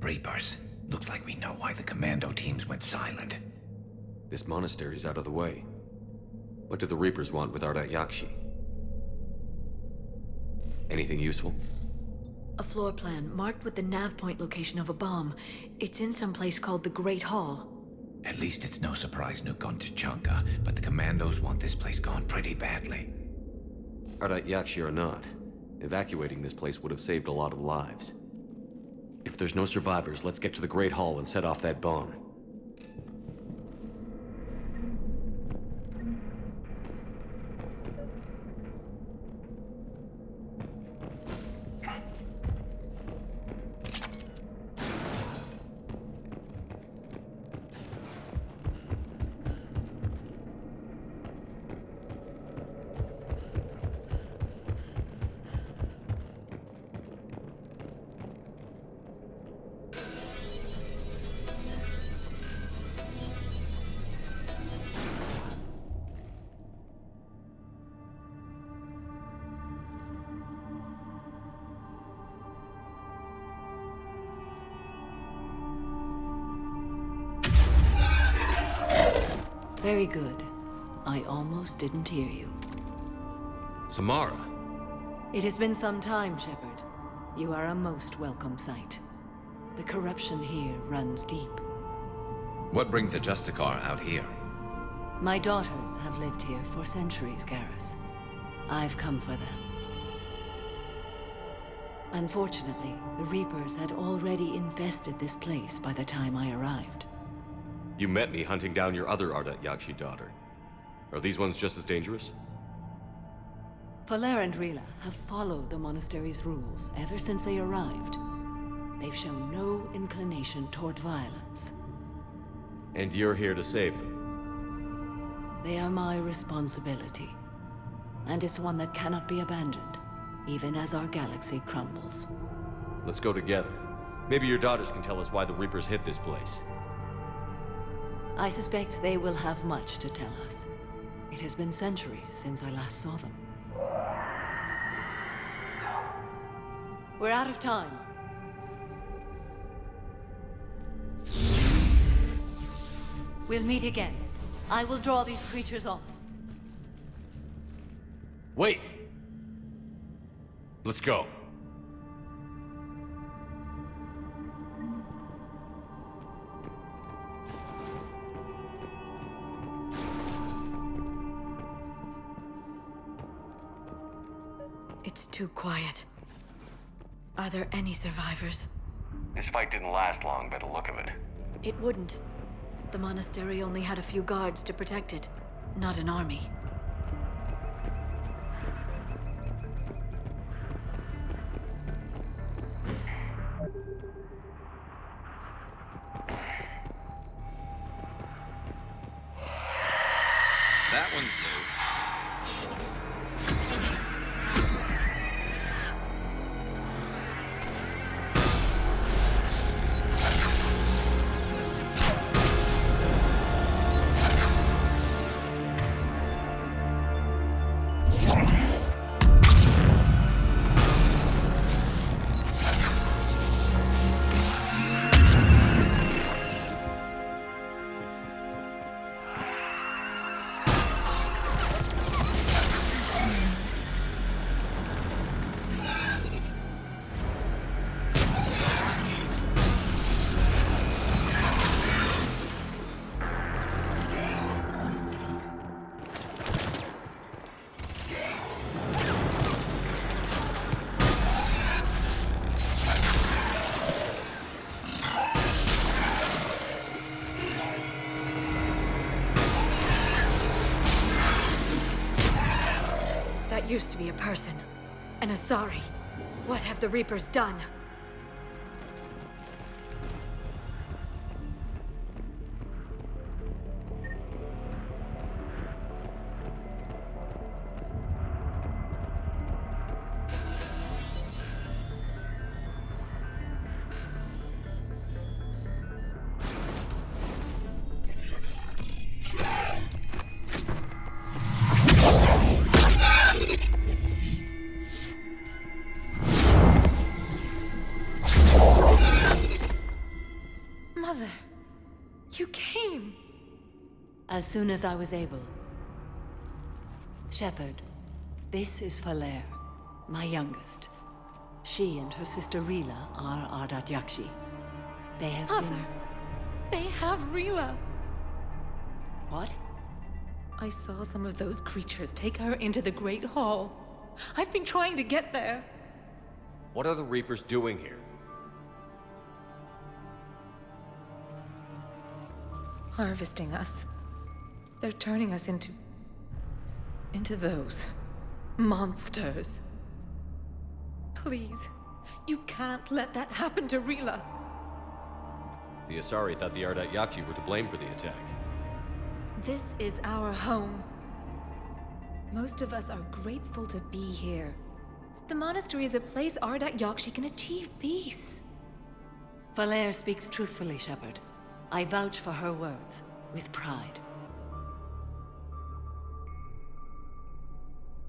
Reapers. Looks like we know why the commando teams went silent. This monastery's out of the way. What do the Reapers want with Ardat Yakshi? Anything useful? A floor plan marked with the nav point location of a bomb. It's in some place called the Great Hall. At least it's no surprise Nuke gone to Chanka, but the Commandos want this place gone pretty badly. Ardat Yakshi or not, evacuating this place would have saved a lot of lives. If there's no survivors, let's get to the Great Hall and set off that bomb. Very good. I almost didn't hear you. Samara! It has been some time, Shepard. You are a most welcome sight. The corruption here runs deep. What brings a Justicar out here? My daughters have lived here for centuries, Garrus. I've come for them. Unfortunately, the Reapers had already infested this place by the time I arrived. You met me hunting down your other Ardat Yakshi daughter. Are these ones just as dangerous? Falere and Rila have followed the monastery's rules ever since they arrived. They've shown no inclination toward violence. And you're here to save them? They are my responsibility. And it's one that cannot be abandoned, even as our galaxy crumbles. Let's go together. Maybe your daughters can tell us why the Reapers hit this place. I suspect they will have much to tell us. It has been centuries since I last saw them. We're out of time. We'll meet again. I will draw these creatures off. Wait! Let's go. It's too quiet. Are there any survivors? This fight didn't last long by the look of it. It wouldn't. The monastery only had a few guards to protect it, not an army. That one's new. Used to be a person. An Asari. What have the Reapers done? Mother, you came. As soon as I was able. Shepard, this is Falere, my youngest. She and her sister Rila are Ardat Yakshi. They have Mother, they have Rila. What? I saw some of those creatures take her into the Great Hall. I've been trying to get there. What are the Reapers doing here? Harvesting us. They're turning us into those monsters. Please, you can't let that happen to Rila. The Asari thought the Ardat Yakshi were to blame for the attack. This is our home. Most of us are grateful to be here. The monastery is a place Ardat Yakshi can achieve peace. Valere speaks truthfully, Shepard. I vouch for her words, with pride.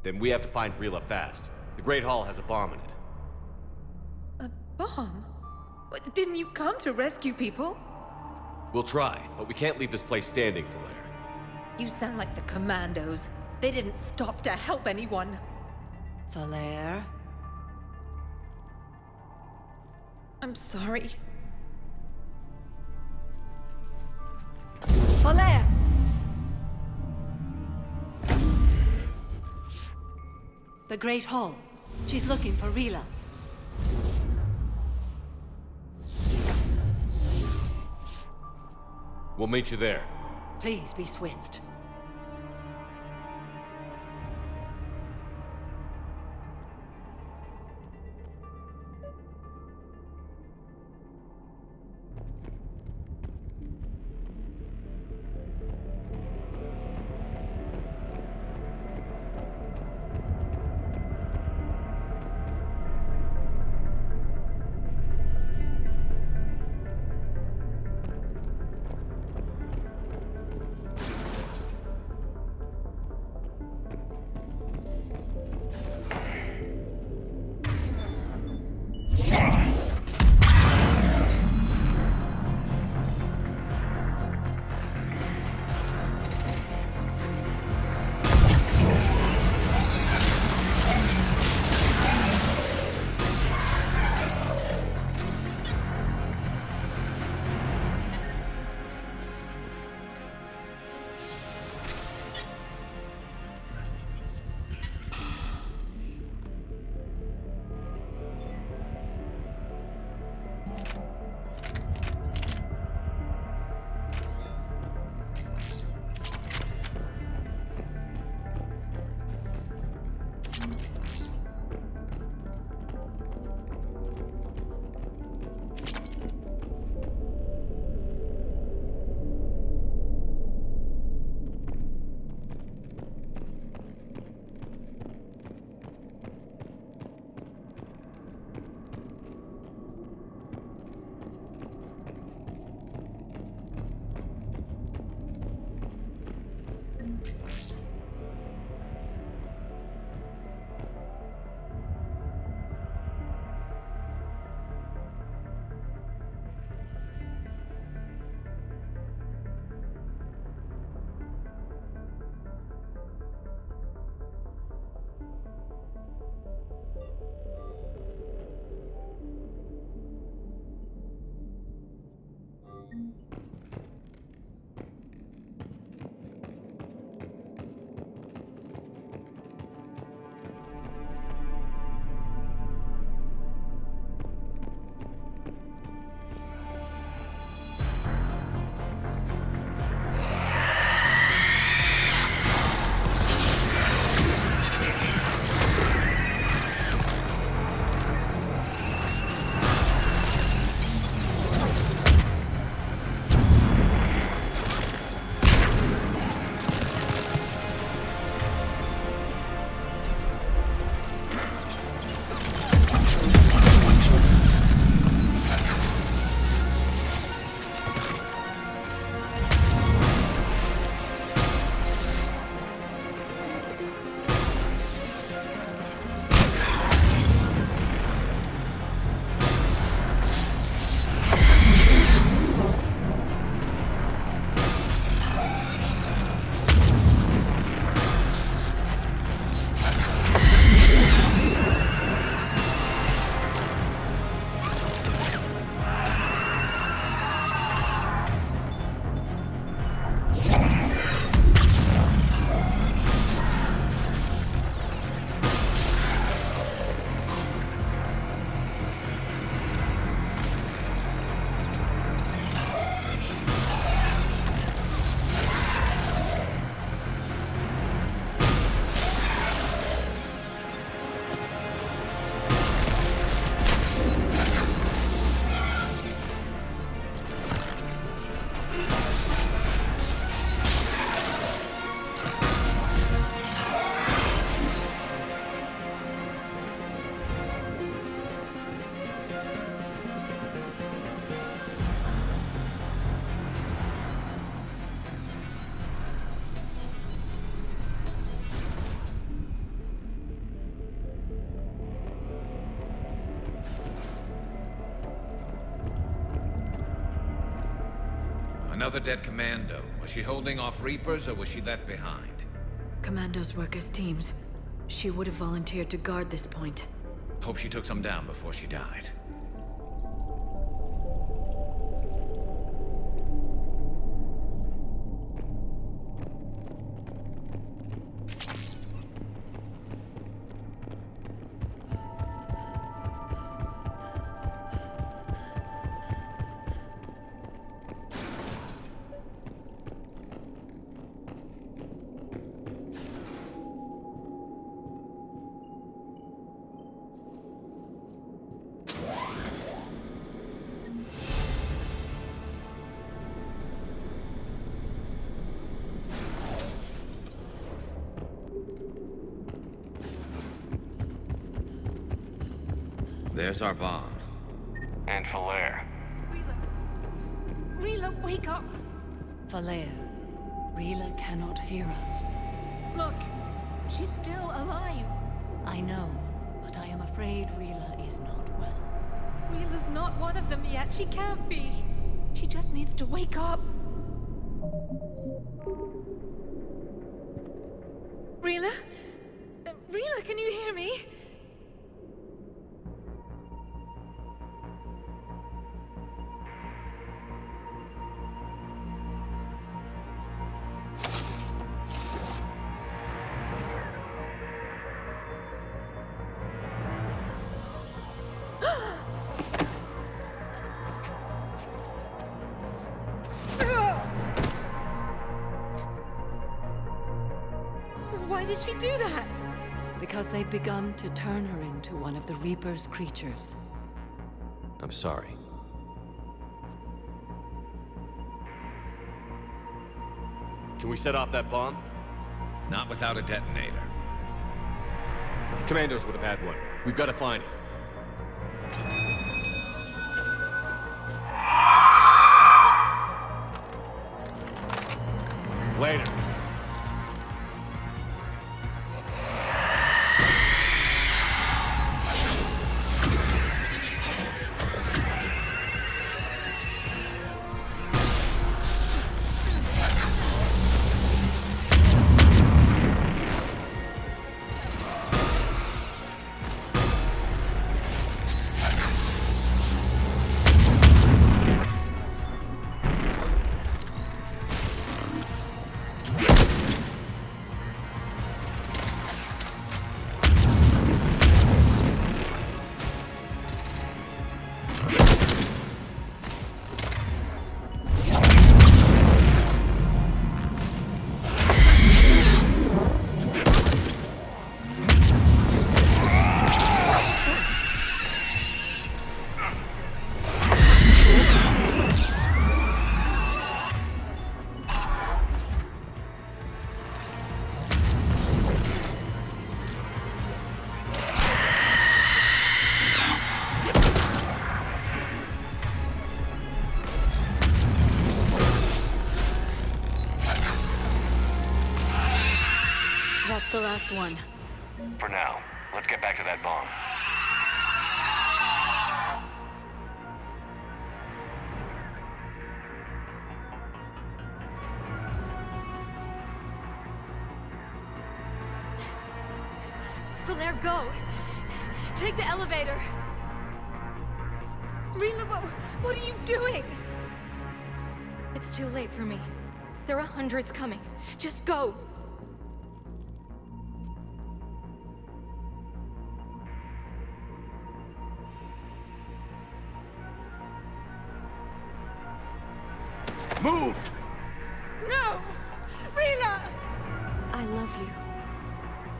Then we have to find Rila fast. The Great Hall has a bomb in it. A bomb? What, didn't you come to rescue people? We'll try, but we can't leave this place standing, Valere. You sound like the Commandos. They didn't stop to help anyone. Valere? I'm sorry. Valere! The Great Hall. She's looking for Rila. We'll meet you there. Please be swift. Another dead commando. Was she holding off Reapers or was she left behind? Commandos work as teams. She would have volunteered to guard this point. Hope she took some down before she died. There's our bomb. And Falaire. Rila, wake up! Falaire, Rila cannot hear us. Look, she's still alive. I know, but I am afraid Rila is not well. Rila's not one of them yet. She can't be. She just needs to wake up. Rila? Rila, can you hear me? Why did she do that? Because they've begun to turn her into one of the Reaper's creatures. I'm sorry. Can we set off that bomb? Not without a detonator. Commandos would have had one. We've got to find it. Later. That's the last one. For now, let's get back to that bomb. Falaire, go! Take the elevator! Rila, what are you doing? It's too late for me. There are hundreds coming. Just go! Move! No! Rila! I love you.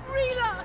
Rila!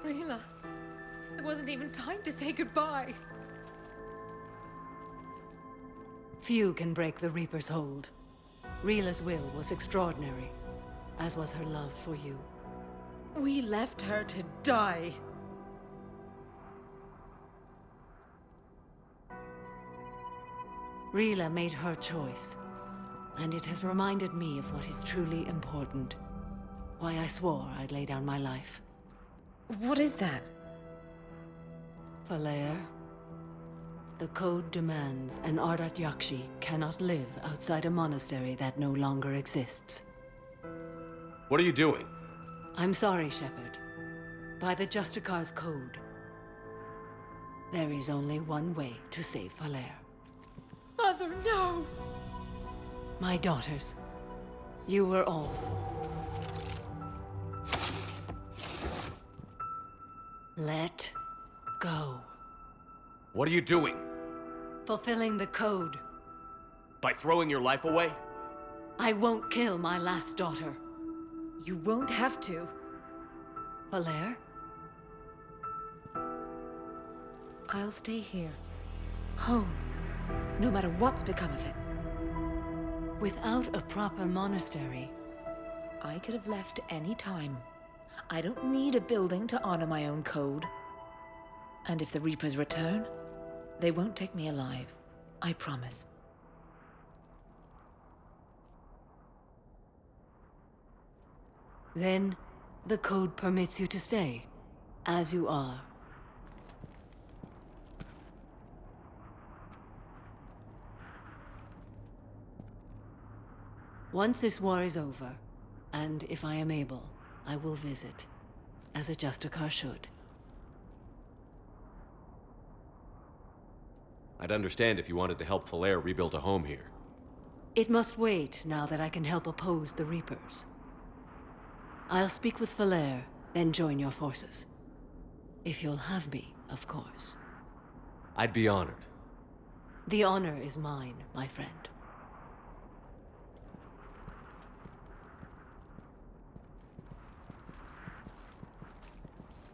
Rila, there wasn't even time to say goodbye. Few can break the Reaper's hold. Rila's will was extraordinary, as was her love for you. We left her to die. Rila made her choice, and it has reminded me of what is truly important. Why I swore I'd lay down my life. What is that? Falair, the code demands an Ardat Yakshi cannot live outside a monastery that no longer exists. What are you doing? I'm sorry, Shepard. By the Justicar's code, there is only one way to save Falair. Mother, no! My daughters, you were also. Let go. What are you doing? Fulfilling the code. By throwing your life away? I won't kill my last daughter. You won't have to. Falair? I'll stay here. Home. No matter what's become of it. Without a proper monastery, I could have left any time. I don't need a building to honor my own code. And if the Reapers return, they won't take me alive. I promise. Then, the code permits you to stay, as you are. Once this war is over, and if I am able, I will visit, as a Justicar should. I'd understand if you wanted to help Falair rebuild a home here. It must wait now that I can help oppose the Reapers. I'll speak with Falair, then join your forces. If you'll have me, of course. I'd be honored. The honor is mine, my friend.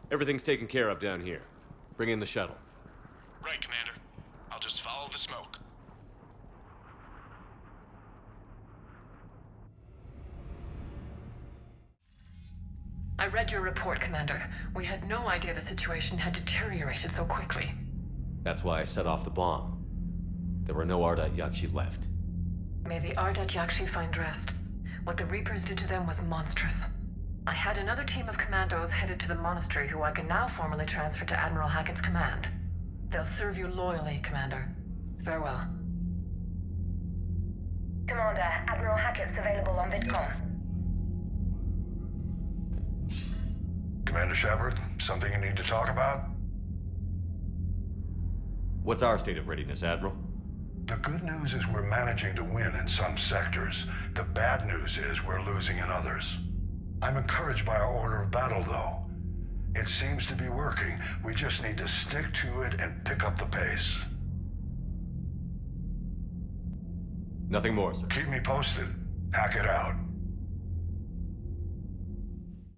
Everything's taken care of down here. Bring in the shuttle. Right, Commander. I'll just follow the smoke. I read your report, Commander. We had no idea the situation had deteriorated so quickly. That's why I set off the bomb. There were no Ardat Yakshi left. May the Ardat Yakshi find rest. What the Reapers did to them was monstrous. I had another team of commandos headed to the monastery who I can now formally transfer to Admiral Hackett's command. They'll serve you loyally, Commander. Farewell. Commander, Admiral Hackett's available on VidCom. Commander Shepard, something you need to talk about? What's our state of readiness, Admiral? The good news is we're managing to win in some sectors. The bad news is we're losing in others. I'm encouraged by our order of battle, though. It seems to be working. We just need to stick to it and pick up the pace. Nothing more, sir. Keep me posted. Hackett out.